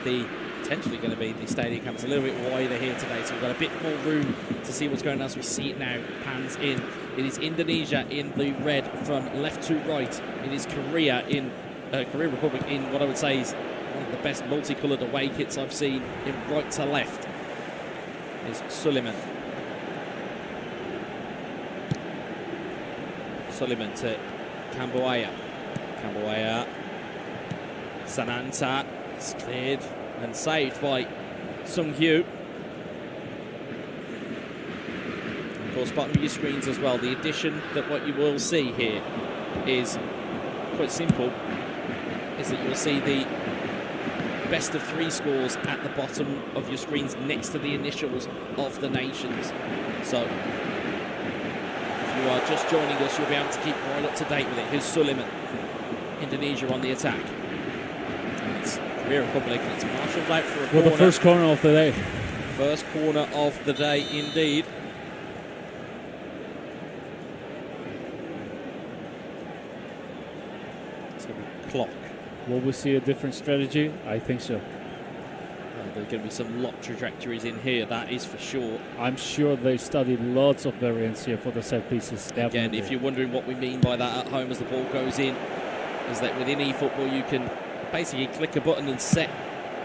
potentially going to be the stadium camp. It's a little bit wider here today, so we've got a bit more room to see what's going on as we see it now. Pans in. It is Indonesia in the red from left to right. It is Korea Republic in what I would say is one of the best multicoloured away kits I've seen, in right to left is Suleiman. Suleiman to Kambuaya. Kambuaya. Sananta is cleared and saved by Sung Hyu. Of course, bottom of your screens as well. The addition that what you will see here is quite simple, is that you'll see the best of 3 scores at the bottom of your screens next to the initials of the nations. So if you are just joining us, you'll be able to keep right up to date with it. Here's Suleiman. Indonesia on the attack. And it's Korea Republic. It's marshalled out for a corner. The first corner of the day. First corner of the day, indeed. It's going to be clock. Will we see a different strategy? I think so. There's going to be some lock trajectories in here, that is for sure. I'm sure they studied lots of variants here for the set pieces. Definitely. Again, if you're wondering what we mean by that at home as the ball goes in, is that within eFootball you can basically click a button and set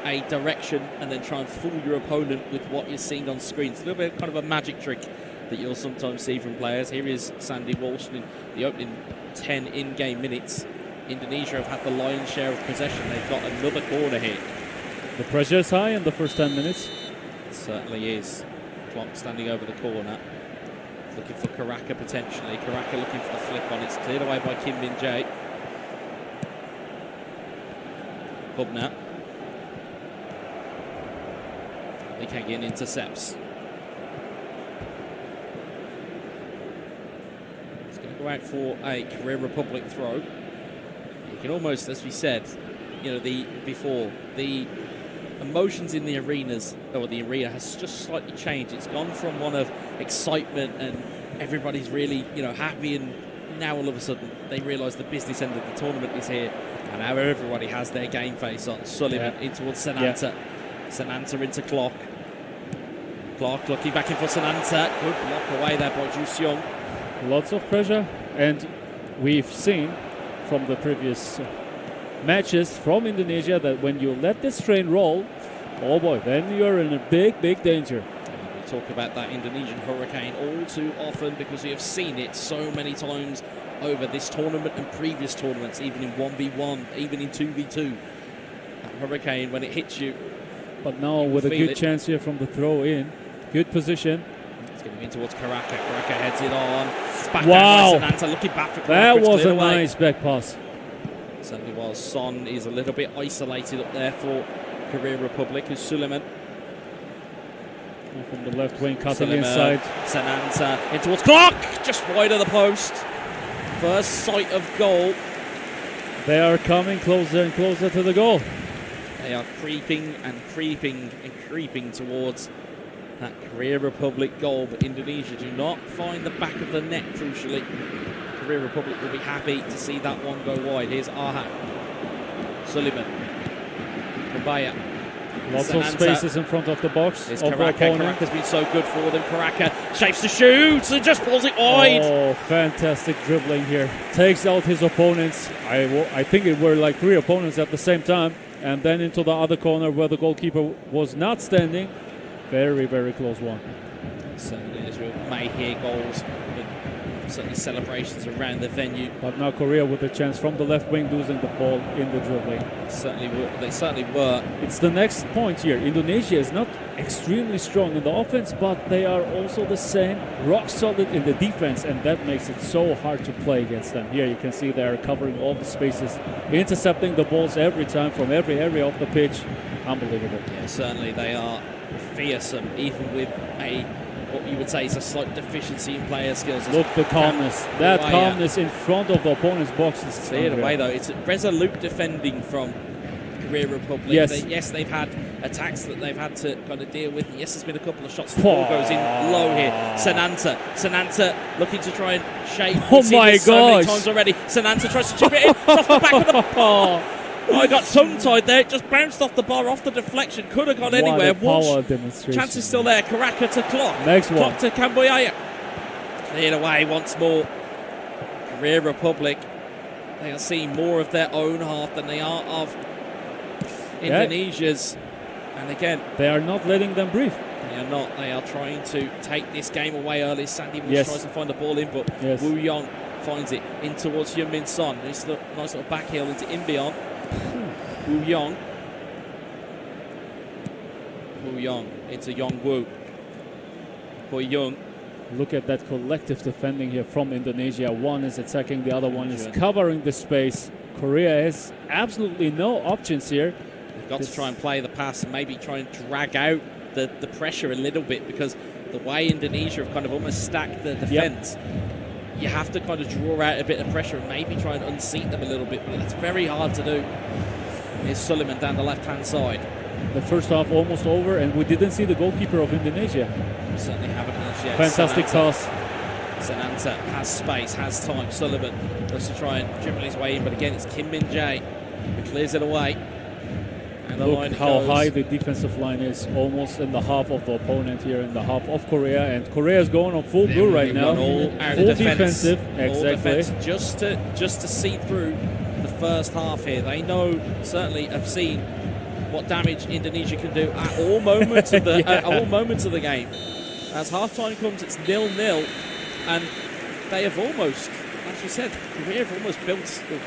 a direction and then try and fool your opponent with what you're seeing on screen. It's a little bit kind of a magic trick that you'll sometimes see from players. Here is Sandy Walsh in the opening 10 in-game minutes. Indonesia have had the lion's share of possession. They've got another corner here. The pressure is high in the first 10 minutes. It certainly is. Clock standing over the corner. Looking for Karaka potentially. Karaka looking for the flip on. It's cleared away by Kim Min Jae. Hubner. Lee Kang-in intercepts. It's going to go out for a Korea Republic throw. You can almost, as we said, you know, the emotions in the arenas, or the arena, has just slightly changed. It's gone from one of excitement and everybody's really, you know, happy, and now all of a sudden they realise the business end of the tournament is here, and now everybody has their game face on. Suleiman in towards Sananta. Sananta into Clock. Clark looking back in for Sananta. Good block away there by Ju Seong. Lots of pressure, and we've seen from the previous matches from Indonesia that when you let this train roll, oh boy, then you're in a big danger. We talk about that Indonesian hurricane all too often because we have seen it so many times over this tournament and previous tournaments, even in 1v1, even in 2v2. That hurricane, when it hits you. But now with a good chance here from the throw in, good position. It's going in towards Karaka. Karaka heads it on. It's back wow! down by Sananta, looking back for Karaka. That was a nice back pass. Certainly was. Son is a little bit isolated up there for Korea Republic, who's Suleiman. From the left wing, cutting inside. Sananta in towards Clark, just wide of the post. First sight of goal. They are coming closer and closer to the goal. They are creeping and creeping and creeping towards that Korea Republic goal, but Indonesia do not find the back of the net, crucially. Korea Republic will be happy to see that one go wide. Here's Ahad. Suleiman. Kabaya. Lots of spaces in front of the box. Here's Karaka. Karaka's been so good for them. Karaka shapes the shoots and just pulls it wide. Oh, fantastic dribbling here. Takes out his opponents. I think it were like 3 opponents at the same time. And then into the other corner where the goalkeeper was not standing. Very close one. Certainly, as we may hear goals, certainly celebrations around the venue. But now Korea with a chance from the left wing, losing the ball in the dribbling. They certainly were. It's the next point here. Indonesia is not extremely strong in the offense, but they are also the same, rock solid in the defense, and that makes it so hard to play against them. Here you can see they are covering all the spaces, intercepting the balls every time from every area of the pitch. Unbelievable. Yeah, certainly they are fearsome, even with what you would say is a slight deficiency in player skills. Look, the calmness. That calmness in front of the opponent's box is cleared away, though. It's resolute defending from Korea Republic. Yes. They've had attacks that they've had to kind of deal with. Yes, there's been a couple of shots. The ball goes in low here. Sananta looking to try and shape. Oh my gosh. So many times already. Sananta tries to chip it in. It's off the back of the ball. Oh, I got tongue-tied there. It just bounced off the bar, off the deflection. Could have gone anywhere. What a power demonstration. Chance is still there. Karaka to Clock. Next one. Clock to Kamboyaya. Cleared away once more. Korea Republic. They are seeing more of their own half than they are of Indonesia's. And again, they are not letting them breathe. they are not. They are trying to take this game away early. Sandy Bush tries to find the ball in, but Wu Yong finds it in towards Hyun Min Son. Nice little back heel into Inbion. Wu Yong. Wu Yong into Yong Wu. Hui Young. Look at that collective defending here from Indonesia. One is attacking, the other one is covering the space. Korea has absolutely no options here. They've got to try and play the pass and maybe try and drag out the pressure a little bit, because the way Indonesia have kind of almost stacked the defence, you have to kind of draw out a bit of pressure and maybe try and unseat them a little bit, but it's very hard to do. Here's Suleiman down the left-hand side. The first half almost over, and we didn't see the goalkeeper of Indonesia. We certainly haven't yet. Fantastic toss. Sananta has space, has time. Suleiman wants to try and dribble his way in, but again, it's Kim Min Jae who clears it away. And the line how goes. high the defensive line is, almost in the half of the opponent here, in the half of Korea, and Korea is going on full blue right now. All out full of defensive, all exactly. defense, just to see through the first half here. They know, certainly have seen what damage Indonesia can do at all moments of the at all moments of the game. As half time comes, it's 0-0, and they have almost, as you said, Korea have almost built a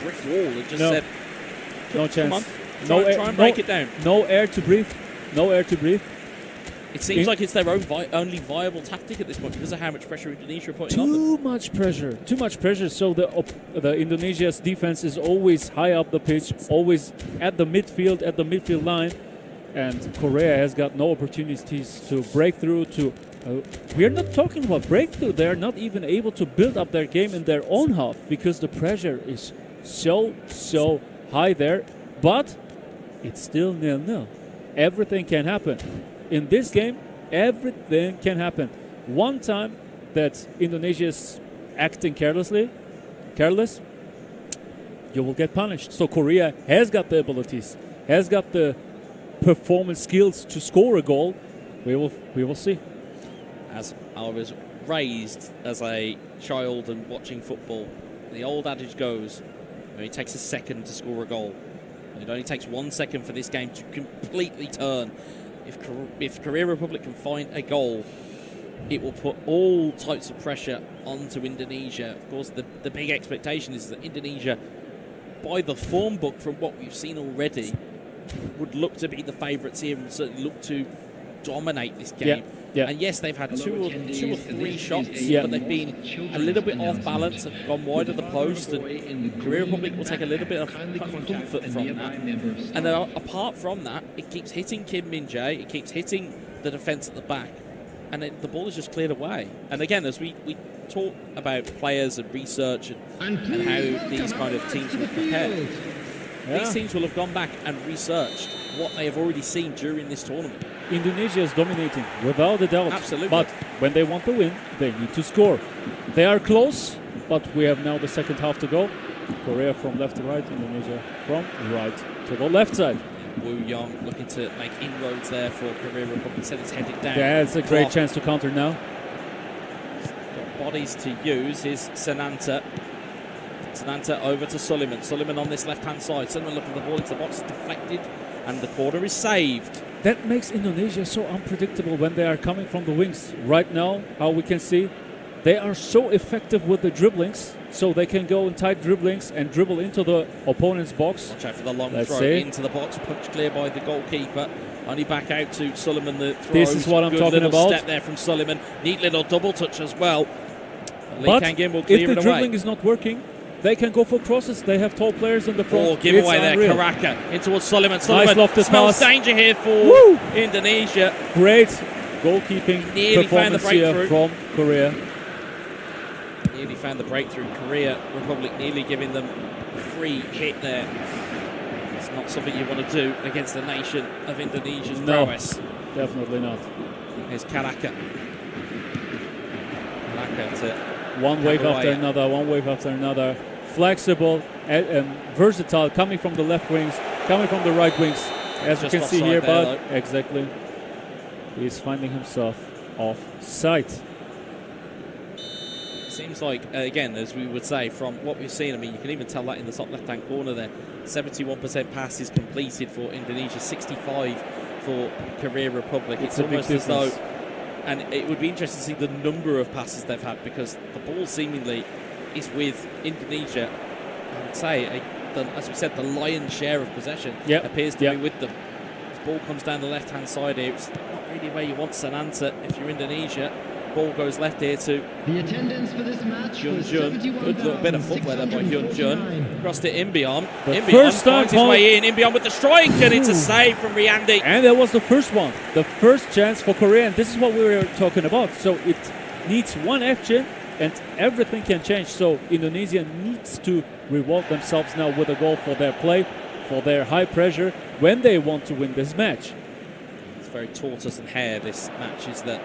brick wall and just said, no chance. Come on, try and break it down. No air to breathe. No air to breathe. It seems like it's their only viable tactic at this point because of how much pressure Indonesia are putting on them. Too much pressure. So the Indonesia's defense is always high up the pitch, always at the midfield line, and Korea has got no opportunities to break through. We are not talking about breakthrough. They are not even able to build up their game in their own half because the pressure is so high there. But it's still 0-0. Everything can happen. In this game, everything can happen. One time that Indonesia is acting careless, you will get punished. So Korea has got the abilities, has got the performance skills to score a goal. We will see. As I was raised as a child and watching football, the old adage goes, it only takes a second to score a goal. It only takes 1 second for this game to completely turn. If Korea Republic can find a goal, it will put all types of pressure onto Indonesia. Of course, the big expectation is that Indonesia, by the form book from what we've seen already, would look to be the favourites here and certainly look to dominate this game. Yeah. And yes, they've had two or three shots, but they've been a little bit off balance and gone wide of the post. And Korea Republic will take a little bit of comfort from that. And then apart from that, it keeps hitting Kim Min Jae, it keeps hitting the defence at the back, and the ball is just cleared away. And again, as we talk about players and research and how these kind of teams will prepare, these teams will have gone back and researched what they have already seen during this tournament. Indonesia is dominating, without a doubt. Absolutely. But when they want to win, they need to score. They are close, but we have now the second half to go. Korea from left to right, Indonesia from right to the left side. Wu Yong looking to make inroads there for Korea Republic. Said it's headed down. Yeah, it's a great chance to counter now. Got bodies to use is Sananta. Sananta over to Suleiman. Suleiman on this left-hand side. Suleiman looking for the ball into the box. Deflected, and the corner is saved. That makes Indonesia so unpredictable when they are coming from the wings. Right now, how we can see, they are so effective with the dribblings, so they can go in tight dribblings and dribble into the opponent's box. Watch out for the long throw into the box, punched clear by the goalkeeper. Only back out to Suleiman. The throw. This is what I'm talking little about. Step there from Suleiman. Neat little double touch as well. But if the dribbling is not working, they can go for crosses. They have tall players in the front. Oh, give away there. Karaka in towards Suleiman. Nice lofted smells pass. danger here for Indonesia. Great goalkeeping Nearly found the performance here from Korea. Nearly found the breakthrough. Korea Republic nearly giving them a free hit there. It's not something you want to do against the nation of Indonesia's prowess. Definitely not. Here's Karaka. Karaka to one wave after another. Flexible, versatile, coming from the left wings, coming from the right wings, as you Just can see offside here. there, But exactly, he's finding himself offside. Seems like, again, as we would say, from what we've seen, I mean, you can even tell that in the top left-hand corner there. 71% passes completed for Indonesia, 65 for Korea Republic. It's almost as though, and it would be interesting to see the number of passes they've had, because the ball seemingly is with Indonesia. I would say, as we said, the lion's share of possession appears to be with them. The ball comes down the left-hand side here. It's not really where you want Sananta if you're Indonesia. Ball goes left here to the attendance for this match Hyun Jun. Good little bit of footwear there by Hyun Jun. Crossed it Imbion. First time finds his way in. Imbion with the strike, and it's a save from Riyandi. And that was the first one, the first chance for Korea. And this is what we were talking about. So it needs one action, and everything can change. So Indonesia needs to reward themselves now with a goal for their play, for their high pressure when they want to win this match. It's very tortoise and hare, this match, is that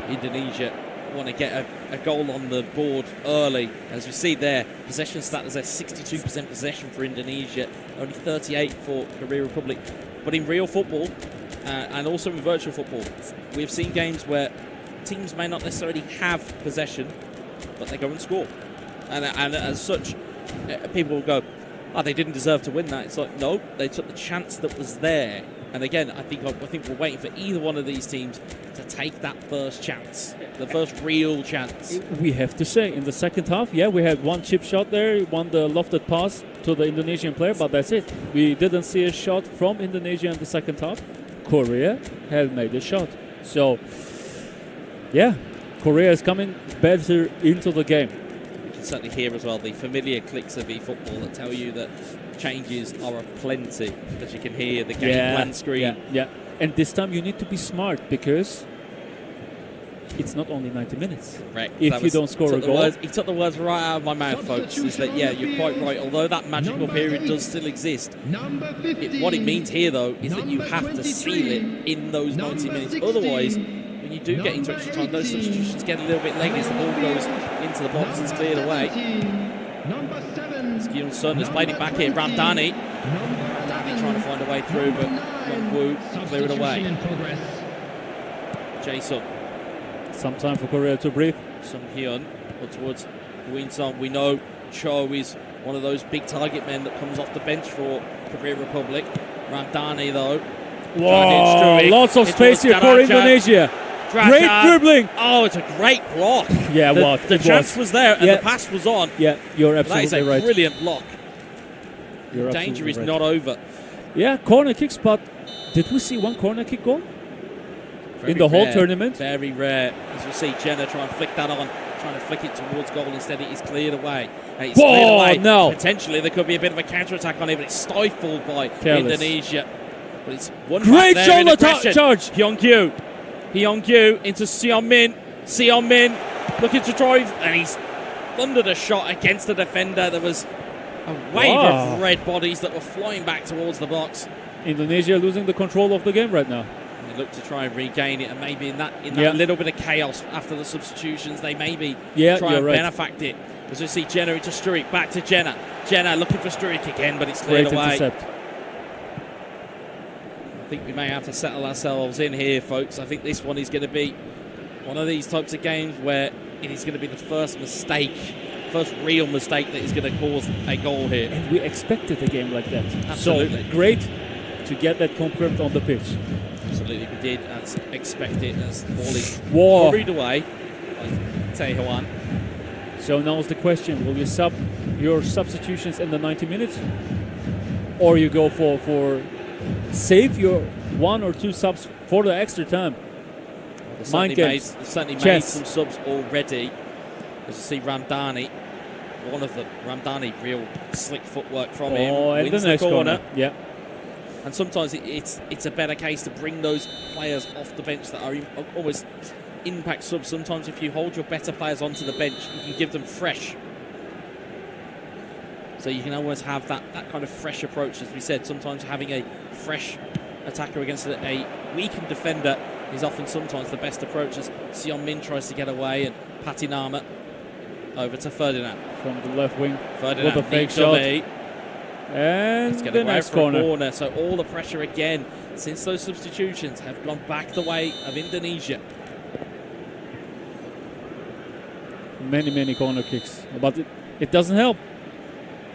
Indonesia want to get a goal on the board early. As we see there, possession status there, 62% possession for Indonesia, only 38 for Korea Republic. But in real football, and also in virtual football, we've seen games where teams may not necessarily have possession, but they go and score. And as such, people will go, oh, they didn't deserve to win that. It's like, no, they took the chance that was there. And again, I think we're waiting for either one of these teams to take that first chance, the first real chance. We have to say, in the second half, we had one chip shot there, one the lofted pass to the Indonesian player, but that's it. We didn't see a shot from Indonesia in the second half. Korea had made a shot. So, Korea is coming better into the game. You can certainly hear as well the familiar clicks of eFootball that tell you that changes are aplenty, as you can hear the game plan screen. And this time you need to be smart, because it's not only 90 minutes. Correct. If you don't score a goal. He took the words right out of my mouth, folks. Is that, you're quite right. Although that magical period does still exist, what it means here, though, is that you have to seal it in those 90 minutes. Otherwise, when you do get into extra time, those substitutions get a little bit leggy as the ball goes into the box and is cleared away. Hyun Sun has played it back here. Ramdani trying to find a way through, but Young-woo clear it away. Jae-sung. Some time for Korea to breathe. Sung Hyun towards Win-sung. We know Cho is one of those big target men that comes off the bench for Korea Republic. Ramdani, though. Whoa, lots of space here for Indonesia. Great dribbling. Oh, it's a great block. The chance was there and the pass was on. Yeah, you're absolutely right. That is a right. brilliant block. You're Danger is right. not over. Yeah, corner kicks, but did we see one corner kick goal Very in the rare, whole tournament? Very rare. As you see, Jenna try and flick that on, trying to flick it towards goal. Instead, it is cleared away. It's cleared away. No. Potentially, there could be a bit of a counter-attack on it, but it's stifled by Indonesia. But it's one great shoulder charge. Hyun-kyu into Seon Min. Seon Min looking to drive, and he's thundered a shot against the defender. There was a wave of red bodies that were flying back towards the box. Indonesia losing the control of the game right now. They look to try and regain it, and maybe in that little bit of chaos after the substitutions, they maybe try and benefact it. As we see Jenna into Sturridge, back to Jenna. Jenna looking for Sturridge again, but it's cleared away. Intercept. I think we may have to settle ourselves in here, folks. I think this one is going to be one of these types of games where it is going to be the first real mistake that is going to cause a goal here. And we expected a game like that. Absolutely. So great to get that confirmed on the pitch. Absolutely, we did as expected, as the ball is hurried away by Tae-hwan. So now's the question, will you sub your substitutions in the 90 minutes? Or you go for save your one or two subs for the extra time? Mind games. Certainly made some subs already. As you see Ramdani, one of them, Ramdani, real slick footwork from him, wins the corner. Yeah. And sometimes it's a better case to bring those players off the bench that are always impact subs. Sometimes if you hold your better players onto the bench, you can give them fresh. So you can always have that kind of fresh approach. As we said, sometimes having a fresh attacker against a weakened defender is often sometimes the best approach, as Seon Min tries to get away, and Patinama over to Ferdinand. From the left wing Ferdinand with a fake shot. And It's going the to go out next for a corner. corner. So all the pressure again, since those substitutions, have gone back the way of Indonesia. Many corner kicks, but it doesn't help.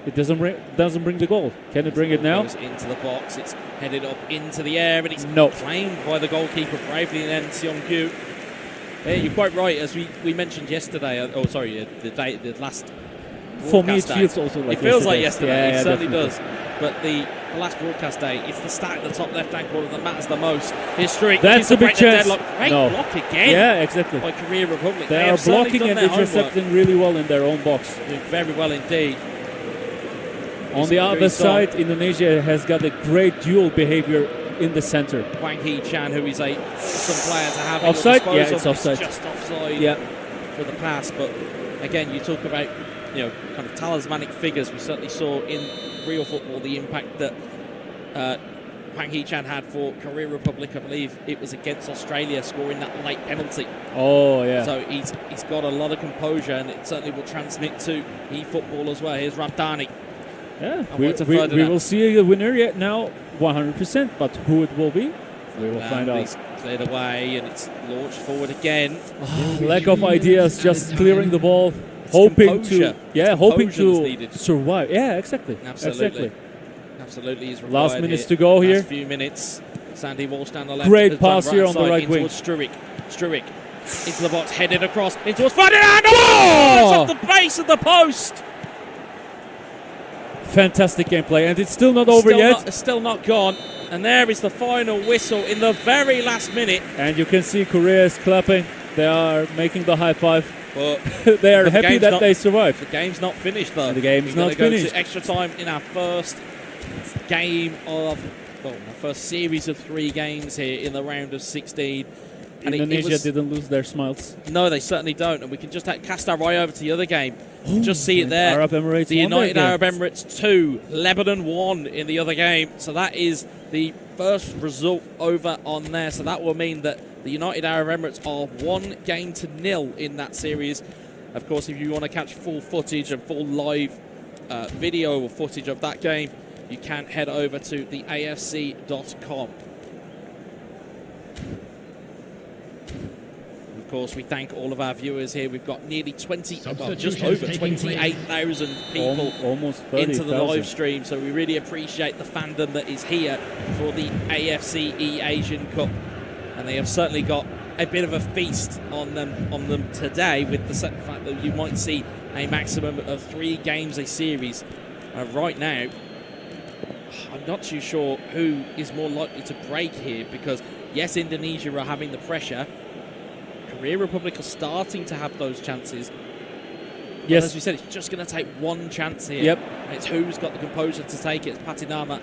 It doesn't bring the goal. Can it bring it now? Goes into the box. It's headed up into the air, and it's No. claimed by the goalkeeper bravely. And then Seong-kyu. Yeah, you're quite right. As we mentioned yesterday. The last. For me, it broadcast day. feels also like It feels like yesterday. Yeah, It certainly definitely. does. But the last broadcast day, it's the stat at the top left-hand corner that matters the most. Here's Struik. That's a big chance. Great No. block again Yeah, exactly. by Korea Republic. They are have certainly blocking done and their homework. intercepting really well in their own box. Doing very well indeed. On the other side, Indonesia has got a great dual behavior in the center. Wang Hee-chan, who is a awesome player to have Offside? at your Yeah, disposal, it's offside. just offside Yeah. for the pass. But again, you talk about kind of talismanic figures. We certainly saw in real football the impact that Wang Hee-chan had for Korea Republic. I believe it was against Australia, scoring that late penalty. Oh, yeah. So he's got a lot of composure, and it certainly will transmit to e-football as well. Here's Ramdani. Yeah, And we what's a Ferdinand? will see a winner yet now, 100%, but who it will be, we will find out. He's cleared away, and it's launched forward again. Lack of ideas, just clearing the ball, It's hoping composure. hoping composure that's to needed. survive. Yeah, exactly. Absolutely. Exactly. Absolutely is required. Last minutes here. to go here. Last few minutes. Sandy Walsh down the left. Great has gone pass here on the side right in wing. towards Struik. Into the box, headed across. In towards Ferdinand. Oh! It's off the base of the post. Fantastic gameplay, and it's still not over yet. It's still not gone. And there is the final whistle in the very last minute. And you can see Korea is clapping. They are making the high five. But They are The happy game's that not- they survived. the game's not finished, though. The game's We're gonna not go finished. to extra time in our first game of, our first series of 3 games here in the round of 16. And Indonesia didn't lose their smiles. No, they certainly don't. And we can just cast our eye over to the other game. Just see it there. Arab Emirates The won that United game. Arab Emirates 2, Lebanon 1 in the other game. So that is the first result over on there. So that will mean that the United Arab Emirates are 1-0 in that series. Of course, if you want to catch full footage and full live video or footage of that game, you can head over to the AFC.com. Of course, we thank all of our viewers here. We've got nearly just over 28,000 people Almost 30,000. into the live stream, so we really appreciate the fandom that is here for the AFCE Asian Cup, and they have certainly got a bit of a feast on them today, with the fact that you might see a maximum of 3 games a series. Right now, I'm not too sure who is more likely to break here, because yes, Indonesia are having the pressure. Korea Republic are starting to have those chances. But Yes. as we said, it's just going to take one chance here. Yep. And it's who's got the composure to take it. Patinama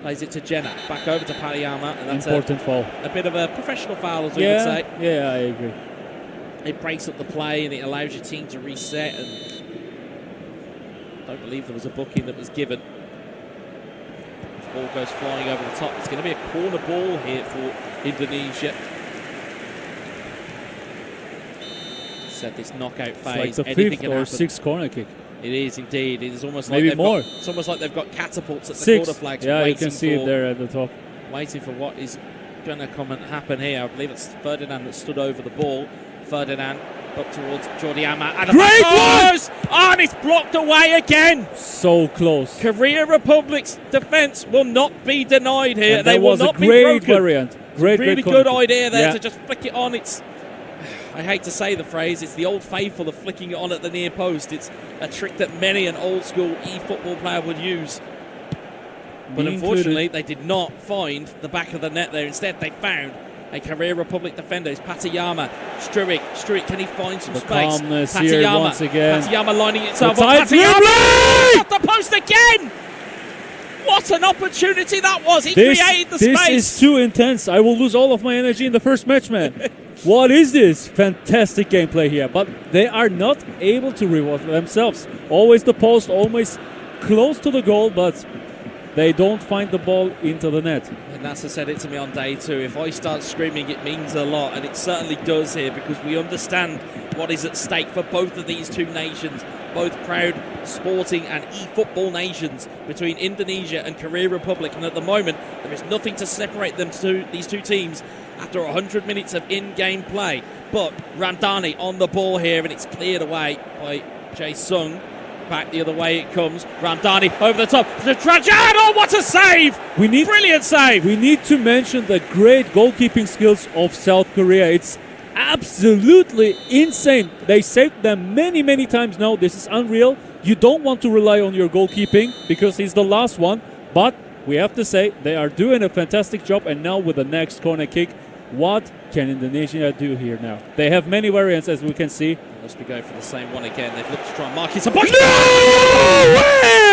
plays it to Jenna. Back over to Paliyama. And that's Important foul. a bit of a professional foul, as we would say. Yeah, I agree. It breaks up the play and it allows your team to reset. And I don't believe there was a booking that was given. The ball goes flying over the top. It's going to be a corner ball here for Indonesia. Said this knockout It's phase. like the anything 5th can or happen. 6th corner kick. It is indeed. It is almost Maybe like more. it's almost like they've got catapults at the 6th. quarter flags. Yeah, you waiting can see for, it there at the top. Waiting for what is going to come and happen here. I believe it's Ferdinand that stood over the ball. Ferdinand up towards Jordi Amat. And Great and it's blocked away again. So close. Korea Republic's defence will not be denied here. And They that will was not a be great broken. variant. Great Really corner good kick. idea there Yeah. to just flick it on. It's, I hate to say the phrase, it's the old faithful of flicking it on at the near post. It's a trick that many an old school e-football player would use. But Me unfortunately, included. they did not find the back of the net there. Instead, they found a Korea Republic defender. It's Patiyama. Struik, can he find some The space? calmness here once again. Patiyama lining itself The up. tight Patiyama! Off the post again! What an opportunity that was. He created the This space. is too intense. I will lose all of my energy in the first match, man. What is this? Fantastic gameplay here. But they are not able to reward themselves. Always the post, always close to the goal, but they don't find the ball into the net. And NASA said it to me on day 2. If I start screaming, it means a lot, and it certainly does here, because we understand what is at stake for both of these two nations, both proud sporting and e-football nations, between Indonesia and Korea Republic. And at the moment, there is nothing to separate these two teams after 100 minutes of in-game play. But Ramdhani on the ball here, and it's cleared away by Jae-sung. Back the other way it comes. Ramdhani over the top to Trajan. Oh, what a save! Brilliant save! We need to mention the great goalkeeping skills of South Korea. It's absolutely insane. They saved them many, many times now. This is unreal. You don't want to rely on your goalkeeping because he's the last one. But we have to say they are doing a fantastic job. And now with the next corner kick, what can Indonesia do here now? They have many variants, as we can see. Must be going for the same one again. They've looked to try and mark it. No way!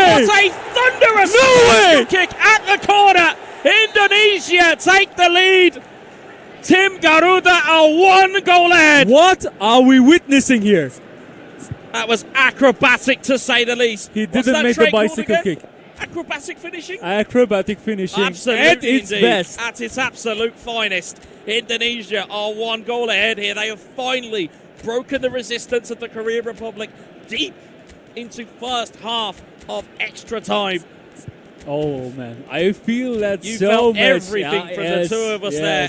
What a thunderous kick at the corner. Indonesia take the lead. Tim Garuda are 1 goal ahead. What are we witnessing here? That was acrobatic, to say the least. He didn't make the bicycle kick. Acrobatic finishing? Acrobatic finishing. Absolutely, at its indeed. best. At its absolute finest. Indonesia are 1 goal ahead here. They have finally broken the resistance of the Korean Republic deep into first half of extra time. Oh man, I feel that You so felt much. everything from the two of us there.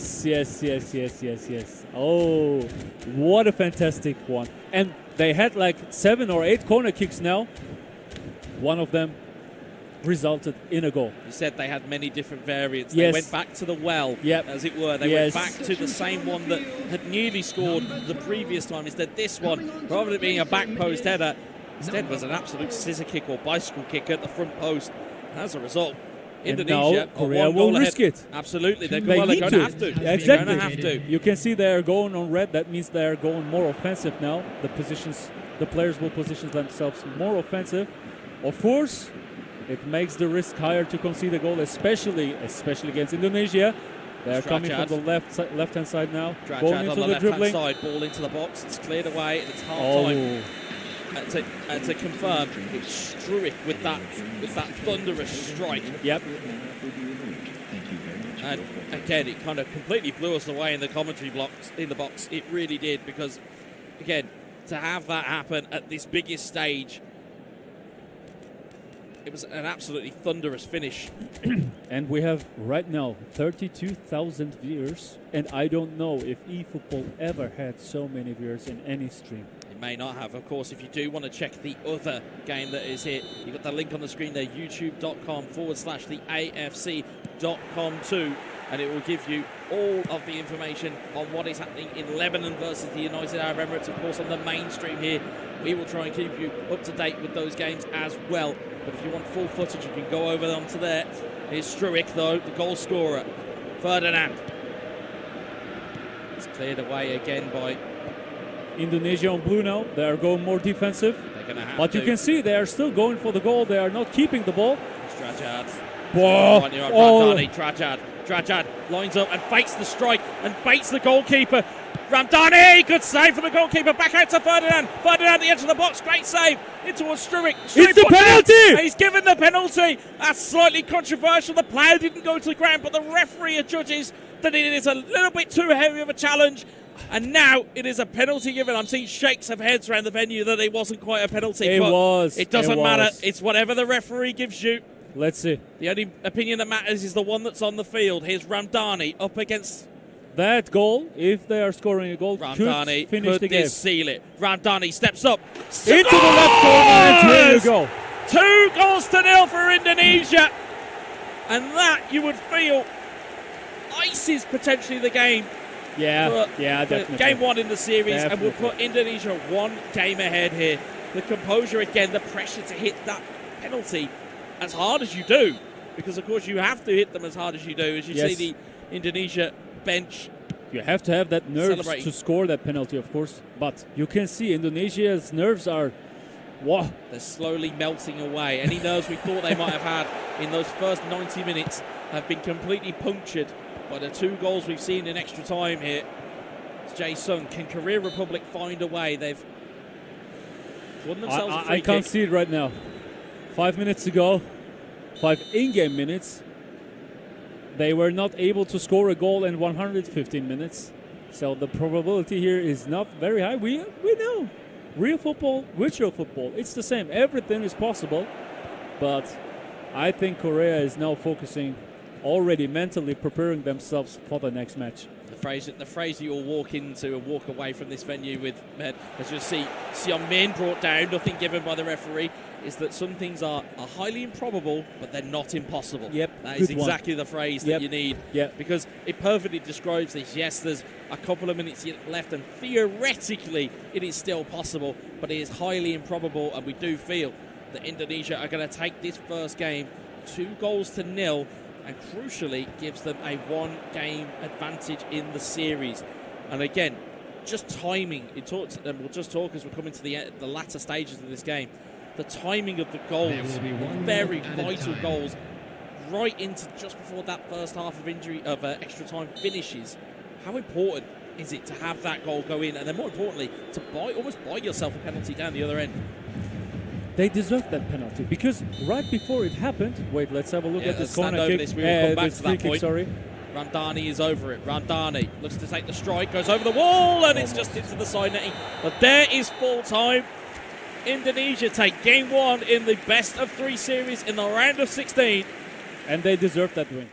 Yes. Oh, what a fantastic one. And they had like 7 or 8 corner kicks now. One of them resulted in a goal. You said they had many different variants. Yes. They went back to the well, Yep. as it were. They Yes. went back to the same one that had nearly scored the previous time. Instead, this one, rather than being a back post header, instead was an absolute scissor kick or bicycle kick at the front post. As a result, And Indonesia now Korea are 1 goal will risk ahead. it. Absolutely, they're They going need to to. have to. Exactly. They're going to have to. You can see they are going on red. That means they are going more offensive now. The players will position themselves more offensive. Of course, it makes the risk higher to concede a goal, especially against Indonesia. They are coming from the left-hand side now, going Drajad into on the the left-hand dribbling. side, ball into the box. It's cleared away, and it's half time. To confirm, it's Struik with that thunderous strike. Yep. And again, it kind of completely blew us away in the commentary box. It really did, because again, to have that happen at this biggest stage, it was an absolutely thunderous finish. And we have right now 32,000 viewers, and I don't know if eFootball ever had so many viewers in any stream. It may not have. Of course, if you do want to check the other game that is here, you've got the link on the screen there, youtube.com/theafc.com too, and it will give you all of the information on what is happening in Lebanon versus the United Arab Emirates. Of course, on the mainstream here, we will try and keep you up to date with those games as well. But if you want full footage, you can go over onto there. Here's Struik, though, the goal scorer. Ferdinand. It's cleared away again by Indonesia on blue now. They are going more defensive. They're going to have But to. you can see they are still going for the goal. They are not keeping the ball. Drajad. Whoa. Drajad lines up and fakes the strike and baits the goalkeeper. Ramdhani, good save from the goalkeeper. Back out to Ferdinand. Ferdinand at the edge of the box. Great save into a Struik. It's the penalty! He's given the penalty. That's slightly controversial. The player didn't go to the ground, but the referee judges that it is a little bit too heavy of a challenge. And now it is a penalty given. I'm seeing shakes of heads around the venue that it wasn't quite a penalty. It was. It doesn't matter. Was. It's whatever the referee gives you. Let's see. The only opinion that matters is the one that's on the field. Here's Ramdhani up against That goal, if they are scoring a goal, Ramdhani. could finish Could the game. this seal it? Ramdhani steps up. Into the left corner, and here you go. 2-0 for Indonesia. And that, you would feel, ices potentially the game. Yeah, for definitely. Game 1 in the series, Definitely. and we'll put Indonesia 1 game ahead here. The composure again, the pressure to hit that penalty as hard as you do, because of course you have to hit them as hard as you do. As you Yes. see the Indonesia bench. You have to have that nerves Celebrating. to score that penalty, of course. But you can see Indonesia's nerves are, wow. They're slowly melting away. Any nerves we thought they might have had in those first 90 minutes have been completely punctured by the 2 goals we've seen in extra time here. It's Jae-sung. Can Korea Republic find a way? They've won themselves a free I can't kick. see it right now. 5 minutes ago, 5 in-game minutes. They were not able to score a goal in 115 minutes. So the probability here is not very high. We know. Real football, virtual football, it's the same. Everything is possible. But I think Korea is now focusing, already mentally preparing themselves for the next match. The phrase you'll walk into and walk away from this venue with, as you'll see, Seon Min brought down, nothing given by the referee, is that some things are highly improbable, but they're not impossible. Yep, That is good one. exactly the phrase that you need. Yep. Because it perfectly describes this. Yes, there's a couple of minutes yet left, and theoretically it is still possible, but it is highly improbable, and we do feel that Indonesia are going to take this first game 2-0, and crucially gives them a 1-game advantage in the series. And again, just timing. And we'll just talk as we come into the latter stages of this game. The timing of the goals, There will be one very minute at a vital time. goals, right into just before that first half of extra time finishes. How important is it to have that goal go in, and then more importantly, to almost buy yourself a penalty down the other end? They deserved that penalty because right before it happened, wait, let's have a look Yeah, at this let's stand corner over kick. this. We will come back this to free that kick, point. sorry. Ramdani is over it. Ramdani looks to take the strike, goes over the wall, and it's just into the side netting. But there is full time. Indonesia take game 1 in the best of 3 series in the round of 16. And they deserve that win.